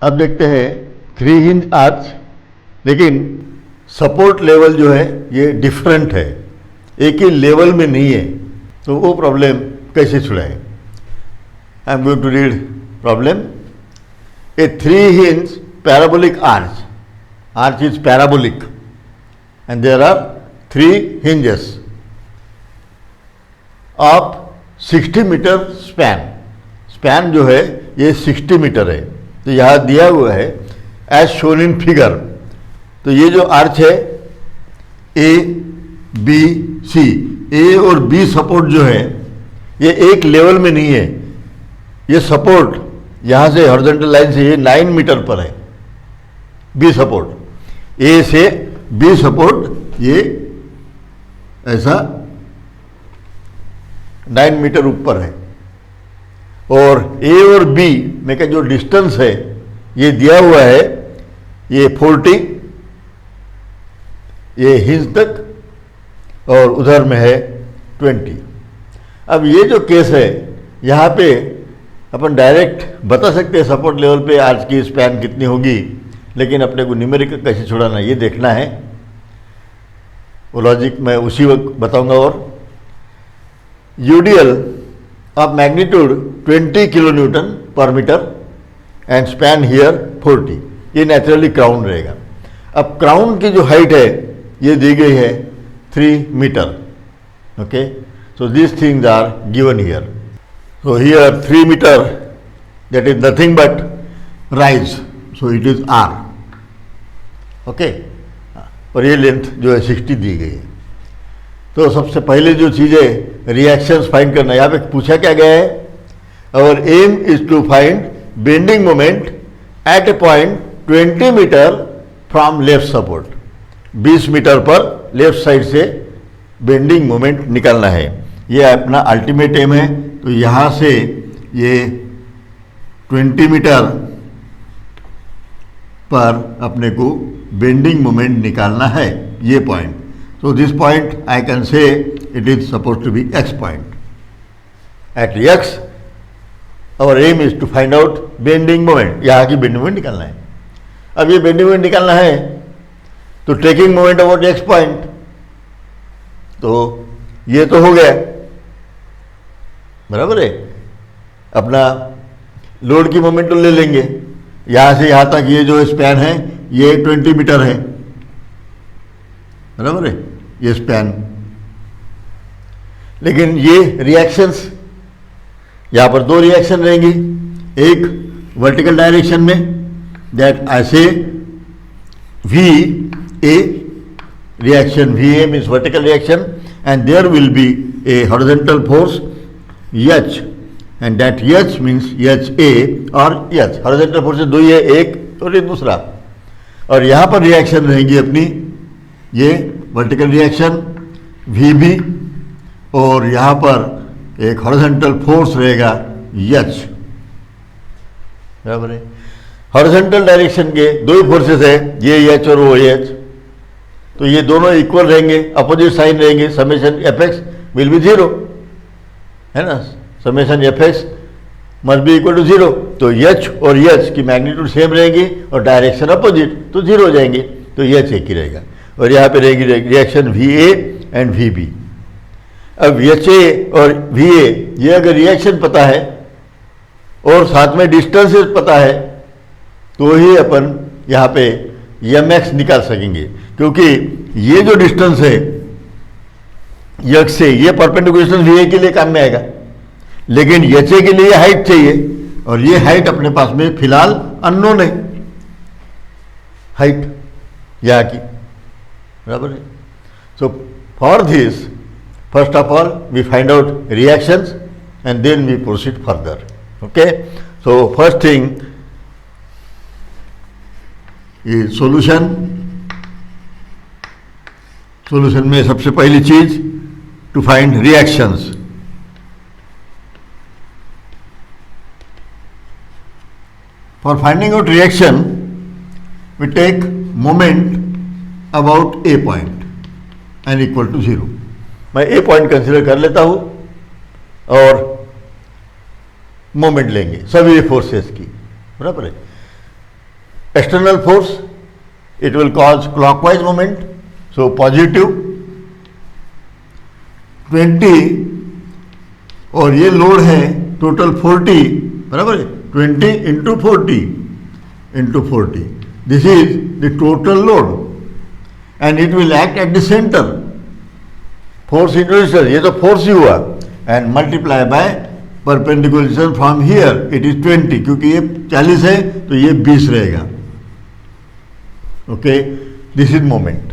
अब देखते हैं 3 हिंज आर्च, लेकिन सपोर्ट लेवल जो है ये डिफरेंट है, एक ही लेवल में नहीं है, तो वो प्रॉब्लम कैसे छुड़ाएं। I am going to read problem. A 3 hinge parabolic arch, arch is parabolic and there are 3 hinges of 60 metre span. Span जो है ये 60 मीटर है, तो यहाँ दिया हुआ है एज शोन इन फिगर। तो ये जो आर्च है ए बी सी, ए और बी सपोर्ट जो है ये एक लेवल में नहीं है। ये सपोर्ट यहाँ से हॉरिजॉन्टल लाइन से ये 9 मीटर पर है, बी सपोर्ट, ए से बी सपोर्ट ये ऐसा 9 मीटर ऊपर है, और ए और बी में का जो डिस्टेंस है ये दिया हुआ है ये 40 ये हिंज तक, और उधर में है 20। अब ये जो केस है यहाँ पे अपन डायरेक्ट बता सकते हैं सपोर्ट लेवल पे आर्च की स्पैन कितनी होगी, लेकिन अपने को न्यूमेरिकल कैसे छुड़ाना ये देखना है। वो लॉजिक मैं उसी वक्त बताऊंगा। और UDL of magnitude 20 kilo Newton पर मीटर एंड स्पैन हियर 40, ये नेचुरली क्राउन रहेगा। अब क्राउन की जो हाइट है ये दी गई है 3 metre. Okay, so this things are given here. So here 3 metre, that is nothing but rise, so it is R. Okay, और ये लेंथ जो है 60 दी गई है। तो सबसे पहले जो चीज़ है रिएक्शंस फाइंड करना, यहाँ पे पूछा क्या गया है, और aim is to find bending moment at a point 20 metre from left support. 20 metre पर लेफ्ट साइड से बेंडिंग मोमेंट निकालना है, ये अपना अल्टीमेट एम है। तो यहाँ से ये 20 मीटर पर अपने को बेंडिंग मोमेंट निकालना है, ये point. So this point I can say it is supposed to be x point. At x, our aim is to find out bending moment. यहाँ की bending moment निकालना है। अब ये bending moment निकालना है तो taking moment about x point, तो ये तो हो गया, बराबर है। अपना लोड की मोमेंट तो ले लेंगे, यहाँ से यहाँ तक ये जो स्पैन है ये 20 मीटर है, बराबर है ये स्पैन। लेकिन ये रिएक्शंस यहाँ पर 2 रिएक्शन रहेंगी, एक वर्टिकल डायरेक्शन में, दैट ऐसे V A reaction, V A means vertical reaction, and there will be a horizontal force H, and that H means H A और एच। हॉरिजॉन्टल फोर्स 2 ही है, एक और एक दूसरा। और यहाँ पर रिएक्शन रहेंगी अपनी ये वर्टिकल रिएक्शन वी बी, और यहाँ पर एक हॉरिजॉन्टल फोर्स रहेगा एच, बराबर है। हॉरिजॉन्टल डायरेक्शन के 2 ही फोर्सेस है, ये एच और वो एच, तो ये दोनों इक्वल रहेंगे, अपोजिट साइन रहेंगे। Summation F X will be 0, है ना, summation F X must be equal to 0। तो एच और एच की मैग्नीट्यूड सेम रहेगी और डायरेक्शन अपोजिट, तो 0 हो जाएंगे, तो एच एक ही रहेगा। और यहाँ पे रहेगी reaction V A and V B. अब एच ए और वी ए ये अगर रिएक्शन पता है और साथ में डिस्टेंसेस पता है, तो ही अपन यहाँ पे एम एक्स निकाल सकेंगे, क्योंकि ये जो डिस्टेंस है यक्स से, ये परपेंडिकुलर डिस्टेंस वी ए के लिए काम में आएगा, लेकिन एच ए के लिए हाइट चाहिए, और ये हाइट अपने पास में फिलहाल अननोन है, हाइट यहाँ की, बराबर है। So for this first of all we find out reactions and then we proceed further. Okay, so first thing is solution. Solution में सबसे पहली चीज to find reactions. For finding out reaction, we take moment about A point and equal to 0. मैं A point consider कर लेता हूँ और moment लेंगे सभी फोर्सेस की, बराबर है। external force, it will cause clockwise moment, so positive 20 और ये लोड है टोटल 40, बराबर है 20 into 40, this is the total load and it will act at the centre, force into distance, ये तो फोर्स ही हुआ, and multiply by perpendicular distance from here, it is 20, क्योंकि ये 40 है तो ये 20 रहेगा. Okay, this is moment.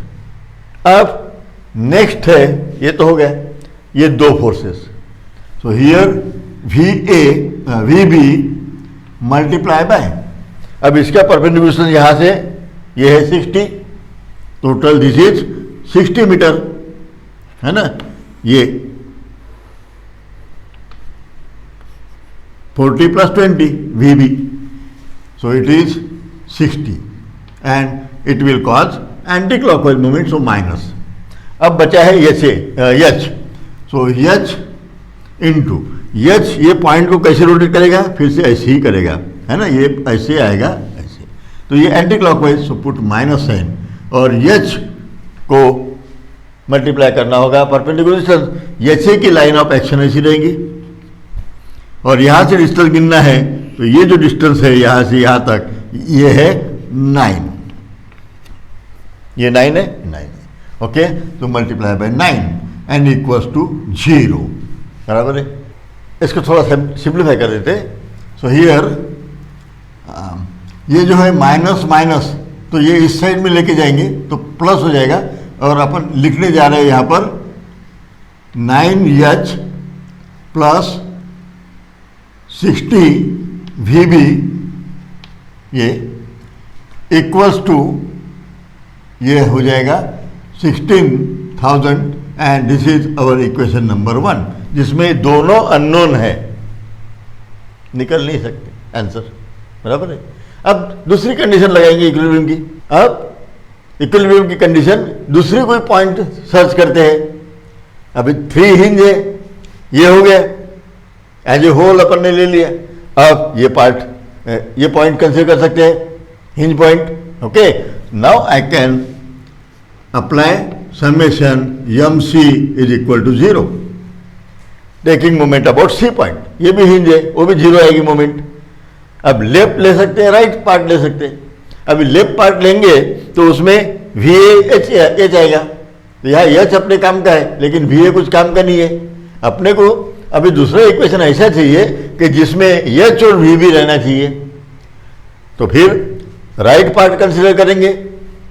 अब नेक्स्ट है, ये तो हो गया, ये दो forces, so here V B multiply by, अब इसका परपेंडिकुलर डिस्टेंस यहां से ये है 60, टोटल दिस इज 60 मीटर, है ना, ये 40 plus 20 V B, so it is 60 and it will cause anti clockwise movement, so minus. अब बचा है H, so H into H, ये पॉइंट को कैसे रोटेट करेगा, फिर से ऐसे ही करेगा, है ना, ये ऐसे आएगा ऐसे, तो ये anti clockwise, so put minus sign, और एच को मल्टीप्लाई करना होगा परपेंडिकुलर डिस्टेंस, एच की लाइन ऑफ एक्शन ऐसी रहेगी, और यहां से डिस्टेंस गिनना है, तो ये जो डिस्टेंस है यहां से यहां तक, ये है 9, ये 9 है, 9 है. ओके, तो multiply by 9 and equals to 0, बराबर है. इसको थोड़ा सिंप्लीफाई कर देते. सो हियर ये जो है माइनस माइनस, तो ये इस साइड में लेके जाएंगे तो प्लस हो जाएगा, और अपन लिखने जा रहे हैं यहां पर 9h प्लस 60 VB, ये इक्वल्स टू, ये हो जाएगा 16,000, and this is our equation number 1, जिसमें दोनों अननोन है, निकल नहीं सकते आंसर, बराबर है. अब दूसरी कंडीशन लगाएंगे इक्विलिब्रियम की. अब इक्विलिब्रियम की कंडीशन, दूसरी कोई पॉइंट सर्च करते हैं. अभी 3 हिंज है, ये हो गया, एज ए होल अपन ने ले लिया. अब ये पार्ट, ये पॉइंट कंसीडर कर सकते हैं hinge point. Okay, now I can apply summation MC is equal to 0, taking moment about C point. ये भी हिंज है, वो भी 0 आएगी मोमेंट. अब लेफ्ट ले सकते हैं, राइट पार्ट ले सकते हैं. अभी लेफ्ट पार्ट लेंगे तो उसमें VH आएगा, तो यहाँ H अपने काम का है, लेकिन VA कुछ काम का नहीं है. अपने को अभी दूसरा इक्वेशन ऐसा चाहिए कि जिसमें H और VB रहना चाहिए, तो फिर राइट पार्ट कंसिडर करेंगे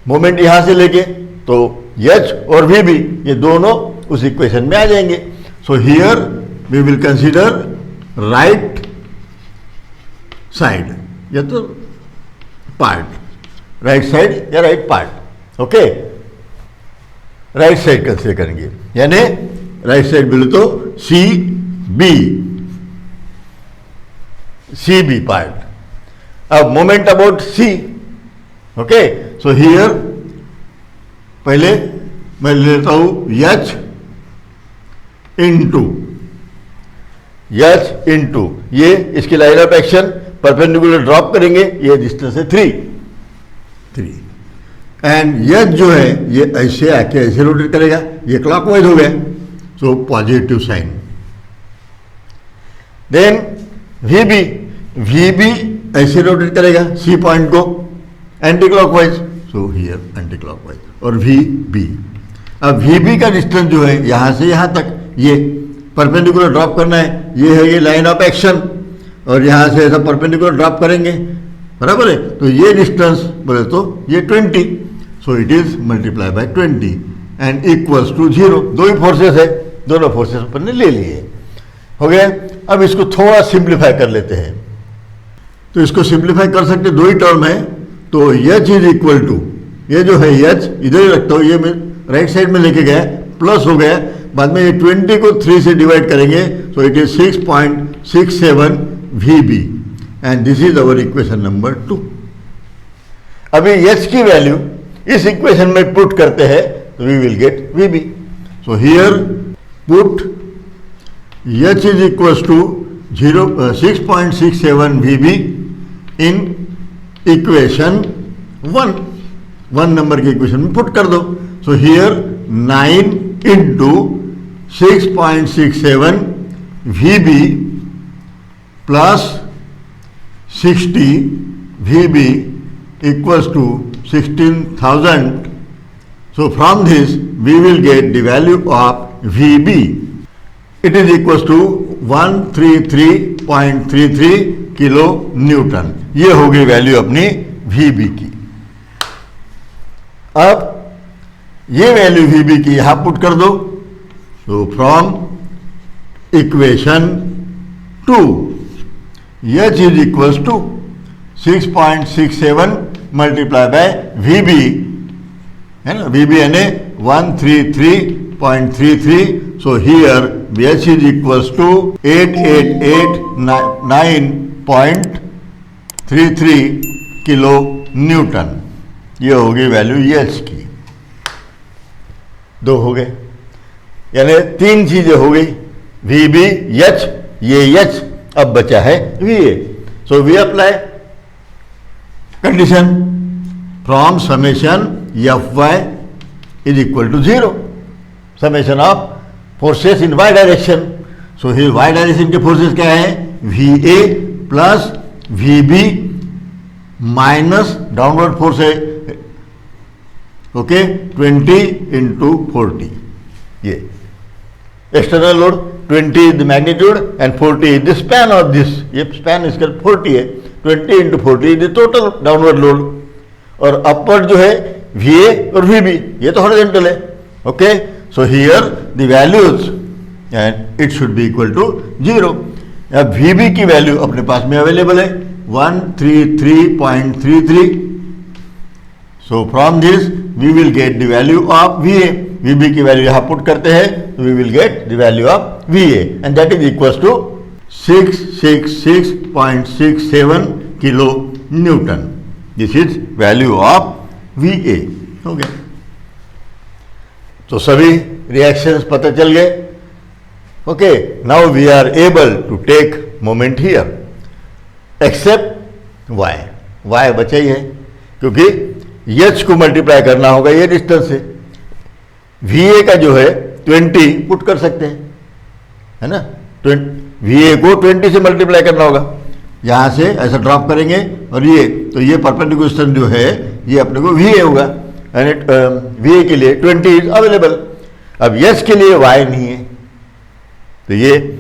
मोमेंट यहां से लेके, तो H और VB ये दोनों उस इक्वेशन में आ जाएंगे. So here we will consider right side, या तो पार्ट, राइट साइड या right part. Okay, right side consider करेंगे, यानी राइट साइड बोले तो CB पार्ट. अब moment about C. Okay, so here पहले मैं लेता हूं H इंटू ये इसकी line of action perpendicular drop करेंगे, ये डिस्टेंस है 3, एंड H जो है ये ऐसे आके ऐसे रोटेट करेगा, ये क्लॉकवाइज हो गया, so positive sign. Then VB ऐसे रोटेट करेगा C पॉइंट को anti clockwise, so here anti clockwise, और VB. अब VB का डिस्टेंस जो है यहां से यहां तक, ये परपेंडिकुलर ड्रॉप करना है, ये है ये लाइन ऑफ एक्शन, और यहां से ऐसा परपेंडिकुलर ड्रॉप करेंगे, बराबर है. तो ये डिस्टेंस बोले तो ये 20, so it is multiply by 20 and equals to 0. दो ही फोर्सेस है, दोनों फोर्सेस अपन ने ले लिए, हो गया. अब इसको थोड़ा सिंप्लीफाई कर लेते हैं, तो इसको सिंप्लीफाई कर सकते, दो ही टर्म है, तो H इज इक्वल टू, ये जो है H इधर ही रखता हूँ, ये मैं राइट साइड में लेके गया, प्लस हो गया, बाद में ये 20 को 3 से डिवाइड करेंगे, सो it is 6.67 VB, and this is our equation number 2. अभी H की वैल्यू इस इक्वेशन में पुट करते हैं, तो we will get VB. So here put H is equal to 6.67 VB in equation one number के इक्वेशन में पुट कर दो. So here 9 into 6.67 VB plus 60 VB equals to 16,000. So from this we will get the value of VB. It is equals to 133.33 kilo Newton. ये हो गई value अपनी VB की. अब ये वैल्यू VB की यहां पुट कर दो. So from equation 2 H is equals to 6.67 multiply by VB है ना. VB यानी 133.33. So here H is equals to 8889.33 kilo Newton. ये हो गई वैल्यू H की. दो हो गए, यानी तीन चीजें हो गई. VB, H, ये H. अब बचा है VA. So we apply condition from summation Fy is equal to 0. Summation of forces in Y direction. So here Y direction के फोर्सेस क्या है? VA plus VB minus downward force है. Okay 20 into 40. ये external load 20 is the magnitude and 40 is the span of this. ये span इसका 40 है. 20 into 40 is the total downward load. और upward जो है VA और VB, ये तो horizontal है. Okay, so here the values and it should be equal to 0. अब VB की वैल्यू अपने पास में अवेलेबल है 133.33. So from this we will get the value of VA. VB की वैल्यू यहां पुट करते हैं तो we will get the value of VA and that is equals to 666.67 kilo Newton. This is value of VA. हो गया. तो सभी reactions पता चल गए. Okay, now we are able to take moment here except Y. Y बचा ही है क्योंकि H को मल्टीप्लाई करना होगा ये डिस्टेंस से. VA का जो है 20 पुट कर सकते हैं, है ना. VA को 20 से मल्टीप्लाई करना होगा. यहां से ऐसा ड्रॉप करेंगे और ये तो ये परपेंडिकुलर डिस्टेंस जो है ये अपने को VA होगा. एंड VA के लिए 20 इज अवेलेबल. अब H के लिए Y नहीं है तो ये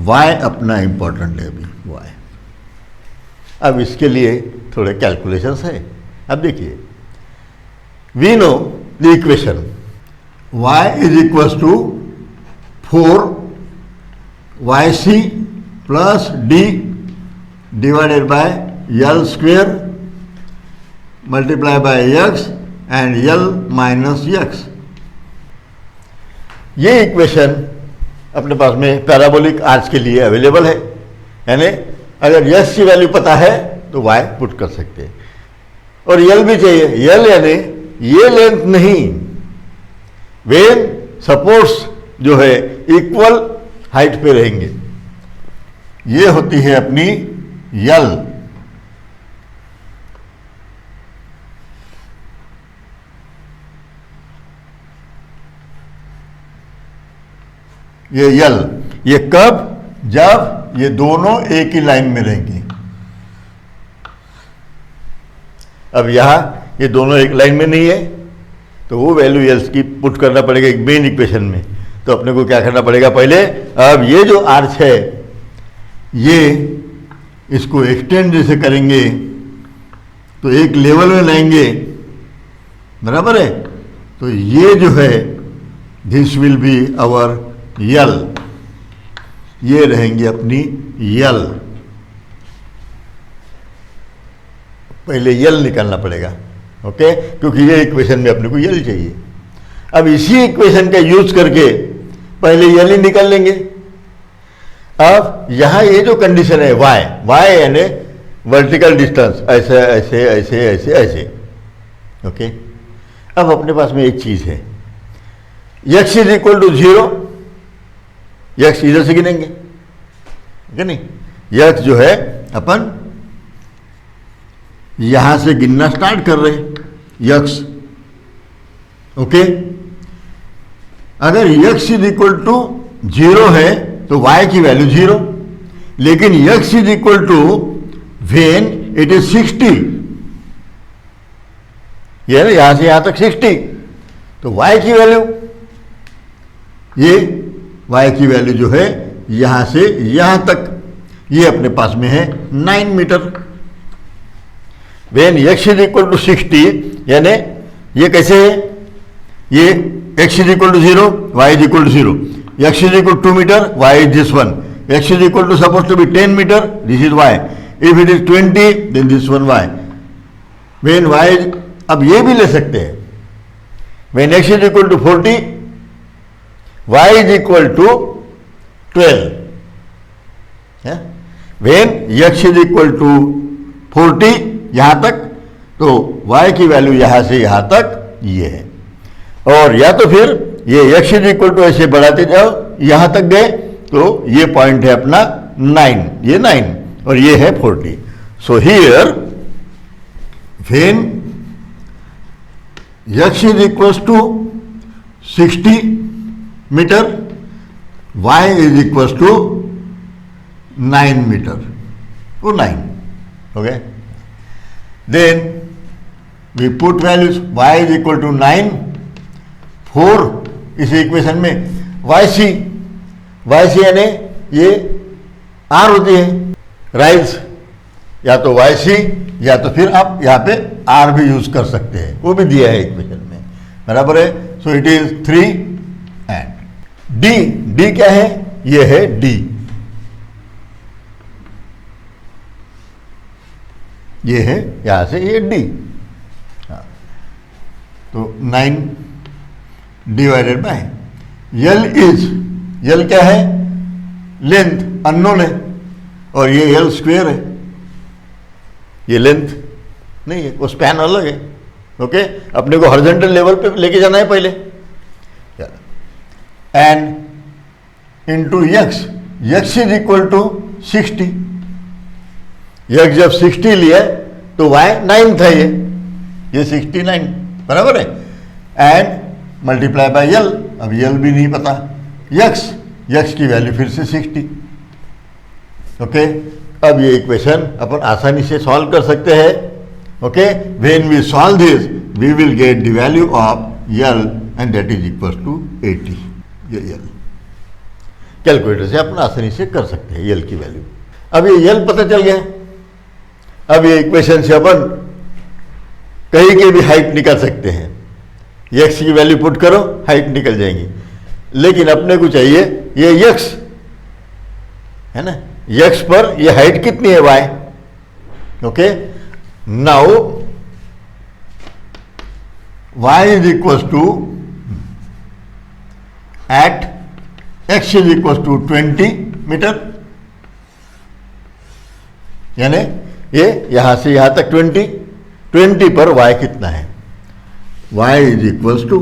Y अपना इंपॉर्टेंट है अभी Y. अब इसके लिए थोड़े कैलकुलेशंस है. अब देखिए, we know the equation y is equals to 4yc plus d divided by L square multiply by x and L minus x. ये इक्वेशन अपने पास में पैराबोलिक आर्च के लिए अवेलेबल है. यानी अगर s की वैल्यू पता है तो y पुट कर सकते हैं और L भी चाहिए. L यानी ये लेंथ नहीं, वेन सपोर्ट्स जो है इक्वल हाइट पे रहेंगे. ये होती है अपनी L. ये L, ये कब? जब ये दोनों एक ही लाइन में रहेंगे. अब यहां ये दोनों एक लाइन में नहीं है तो वो वैल्यू L की पुट करना पड़ेगा एक मेन इक्वेशन में. तो अपने को क्या करना पड़ेगा पहले? अब ये जो आर्च है ये इसको एक्सटेंड जैसे करेंगे तो एक लेवल में लाएंगे, बराबर है. तो ये जो है this will be our L. ये रहेंगी अपनी L. पहले L निकालना पड़ेगा. ओके, क्योंकि ये इक्वेशन में अपने को L चाहिए. अब इसी इक्वेशन का यूज करके पहले L ही निकाल लेंगे. अब यहां ये जो कंडीशन है y यानी वर्टिकल डिस्टेंस, ऐसे ऐसे ऐसे ऐसे ऐसे. ओके, अब अपने पास में एक चीज है x is equal to 0. x इधर से गिनेंगे, ठीक है नहीं. x जो है अपन यहां से गिनना स्टार्ट कर रहे यक्स, ओके। अगर यक्स इज इक्वल टू 0 है तो y की वैल्यू 0, लेकिन x is equal to when it is 60, ये ना यहां से यहां तक 60, तो y की वैल्यू, ये y की वैल्यू जो है यहां से यहां तक, ये अपने पास में है 9 metre. When x is equal to 60, यानी ये कैसे है, ये x is equal to 0, y is equal to 0, x is equal to 2 metre, y is this one, x is equal to suppose to be 10 metre, this is y, if it is 20 then this one y। When y is, अब ये भी ले सकते हैं, when x is equal to 40, y is equal to 12, when x is equal to 40 यहां तक, तो y की वैल्यू यहां से यहां तक ये है। और या तो फिर ये x इज इक्वल टू ऐसे बढ़ाते जाओ, यहां तक गए तो ये पॉइंट है अपना 9, ये 9 और ये है 40। So here when x is equal to 60 metre, y is equal to 9 metre, वो 9, okay. Then we put values, y is equal to 9, 4 इस इक्वेशन में, yc यानी ये r होती है, राइज या तो yc या तो फिर आप यहाँ पे r भी यूज कर सकते हैं, वो भी दिया है इक्वेशन में, बराबर है। सो इट इज 3 एंड d क्या है, ये है d, ये है यहां से ये d, तो 9 डिवाइडेड बाय L क्या है, लेंथ अननोन है, और ये L स्क्वेयर है, ये लेंथ नहीं है, वो स्पैन अलग है, ओके। अपने को हॉरिजॉन्टल लेवल पे लेके जाना है पहले, and into x is equal to 60, x जब 60 लिया तो y 9 था, ये 69 बराबर है, एंड मल्टीप्लाई बाय L, अब L भी नहीं पता, x की वैल्यू फिर से 60, ओके। अब ये इक्वेशन अपन आसानी से सॉल्व कर सकते हैं, okay. When we solve this we will get the value of L and that is equal to 80, ये L कैलकुलेटर से अपन आसानी से कर सकते हैं L की वैल्यू। अब ये L पता चल गया, अब ये इक्वेशन से अपन कहीं के भी हाइट निकाल सकते हैं, x की वैल्यू पुट करो हाइट निकल जाएंगी, लेकिन अपने को चाहिए ये x है ना, x पर ये हाइट कितनी है y, okay. Now y is equal to, at x is equal to 20 metre, यानी ये यहां से यहां तक 20 पर y कितना है, y इज इक्वल्स टू,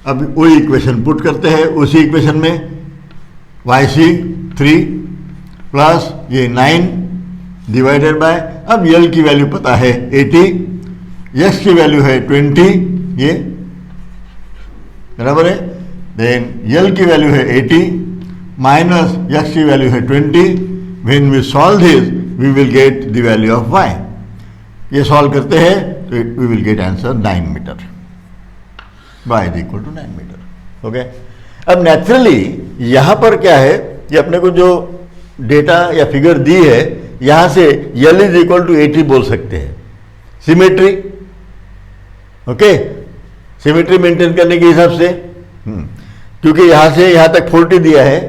अब वही इक्वेशन पुट करते हैं, उसी इक्वेशन में yc 3 प्लस ये 9 डिवाइडेड बाय, अब L की वैल्यू पता है 80, x की वैल्यू है 20, ये बराबर है, देन L की वैल्यू है 80 माइनस x की वैल्यू है 20, when we solve this we will get the value of y, ये सॉल्व करते हैं तो we will get answer 9 metre, y is equal to 9 metre, okay. अब नेचुरली यहां पर क्या है, ये अपने को जो डेटा या फिगर दी है, यहां से L इज इक्वल टू 80 बोल सकते हैं, सिमेट्री, ओके, सिमेट्री मेंटेन करने के हिसाब से, क्योंकि यहां से यहां तक 40 दिया है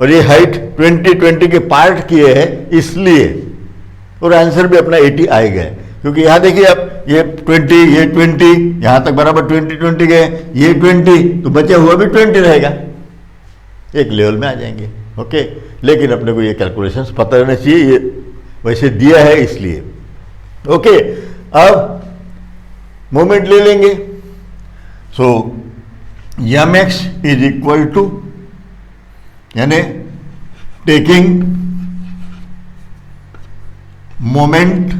और ये हाइट 20 के पार्ट किए हैं, इसलिए, और आंसर भी अपना 80 आएगा, क्योंकि यहां देखिए आप ये 20 ये 20 यहां तक बराबर 20 गए, ये 20 तो बचा हुआ भी 20 रहेगा, एक लेवल में आ जाएंगे, ओके। लेकिन अपने को ये कैलकुलेशंस पता रहना चाहिए, ये वैसे दिया है इसलिए, ओके। अब मोमेंट ले लेंगे, सो mx इज इक्वल टू, यानी taking moment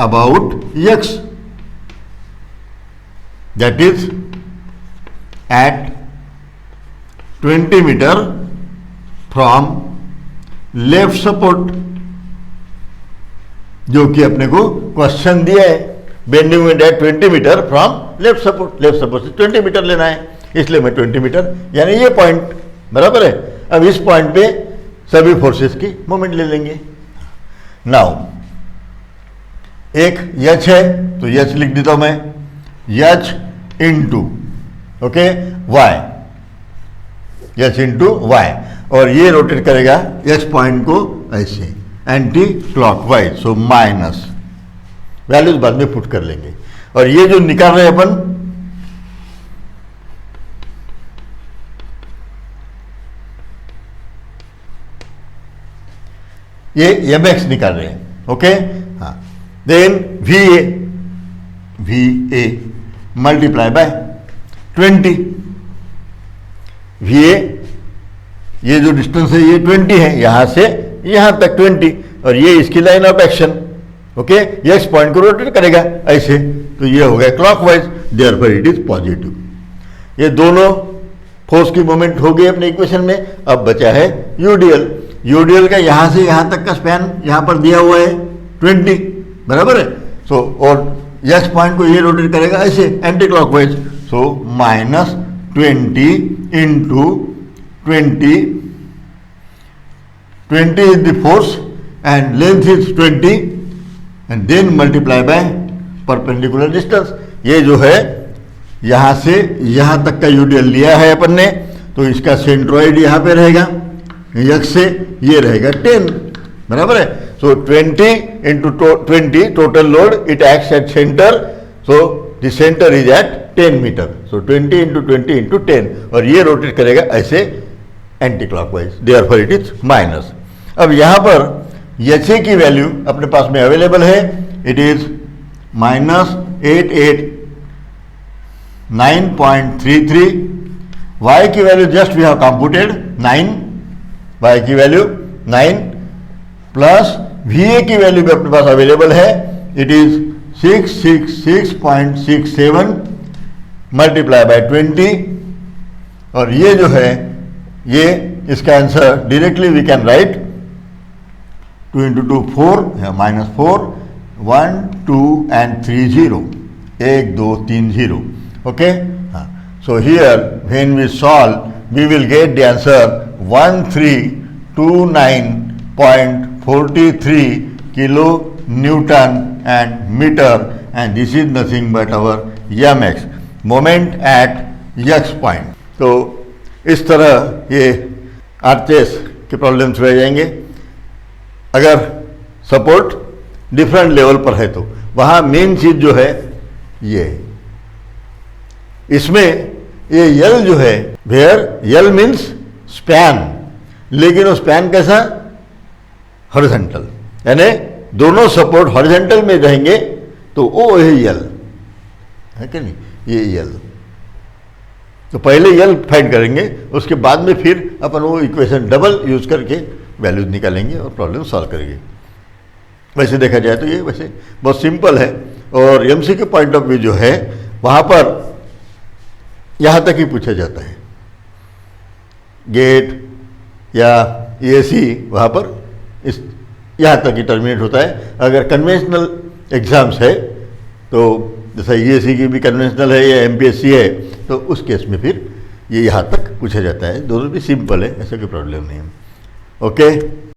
about x, that is at 20 meter from left support, जो कि अपने को क्वेश्चन दिया है, bending moment at 20 metre from left support, left support से 20 मीटर लेना है, इसलिए मैं 20 मीटर यानी ये पॉइंट बराबर है। अब इस पॉइंट पे सभी फोर्सेस की मोमेंट ले लेंगे। नाउ एक एच है तो एच लिख देता हूं मैं, H into okay Y, H into Y, और ये रोटेट करेगा एच पॉइंट को ऐसे anti clockwise, so minus, values बाद में पुट कर लेंगे। और ये जो निकाल रहे हैं अपन, ये एम एक्स निकाल रहे हैं, ओके हाँ। Then V A multiply by 20, V A ये जो डिस्टेंस है ये 20 है, यहां से यहां तक 20, और ये इसकी लाइन ऑफ एक्शन, ओके, ये एक्स पॉइंट को रोटेट करेगा ऐसे, तो ये हो गया clockwise, therefore it is positive. ये दोनों फोर्स की मोमेंट हो गई अपने इक्वेशन में। अब बचा है यूडीएल, यूडीएल का यहां से यहां तक का स्पैन यहां पर दिया हुआ है 20, बराबर है। सो और एक्स पॉइंट को ये रोटेट करेगा ऐसे anti clockwise, so minus 20 into 20 is the force and length is 20 and then multiply by perpendicular distance। ये जो है यहां से यहां तक का यूडीएल लिया है अपन ने, तो इसका सेंट्रोइड यहां पे रहेगा, यक्स से ये रहेगा 10, बराबर है। So 20 into 20 total load, it acts at centre, so the centre is at 10 metre, so 20 into 20 into 10, और ये रोटेट करेगा ऐसे anti clockwise, therefore it is minus. अब यहां पर एच ए की वैल्यू अपने पास में अवेलेबल है, इट इज माइनस 889.33, वाई की value just we have computed 9, Y की वैल्यू 9 प्लस वी ए की वैल्यू भी अपने पास अवेलेबल है, इट इज 666.67 मल्टीप्लाई बाय 20, और ये जो है ये इसका answer directly we can write 2 into 2 4 minus 4 1 2 and 3 0, 1 2 3 0, okay हाँ। So here when we solve we will get the answer 1329.43 kilo newton and metre, and this is nothing but our M X, moment at X point. तो इस तरह ये आरचेस के problems रह जाएंगे। अगर support different level पर है तो वहां मेन चीज जो है ये, इसमें ये यल जो है, वेयर यल मीन्स स्पैन, लेकिन वो स्पैन कैसा, हॉरिजॉन्टल, यानी दोनों सपोर्ट हॉरिजॉन्टल में रहेंगे तो वो है यल, है कि नहीं, ये यल। तो पहले यल फाइंड करेंगे, उसके बाद में फिर अपन वो इक्वेशन डबल यूज करके वैल्यूज निकालेंगे और प्रॉब्लम सॉल्व करेंगे। वैसे देखा जाए तो ये वैसे बहुत सिंपल है, और एमसी के पॉइंट ऑफ व्यू जो है वहाँ पर यहाँ तक ही पूछा जाता है, गेट या एसी वहाँ पर इस यहाँ तक ही टर्मिनेट होता है। अगर कन्वेंशनल एग्जाम्स है तो जैसा ईएसी की भी कन्वेंशनल है या एमपीएससी है, तो उस केस में फिर ये यहाँ तक पूछा जाता है। दोनों भी सिंपल है, ऐसा कोई प्रॉब्लम नहीं है। ओके।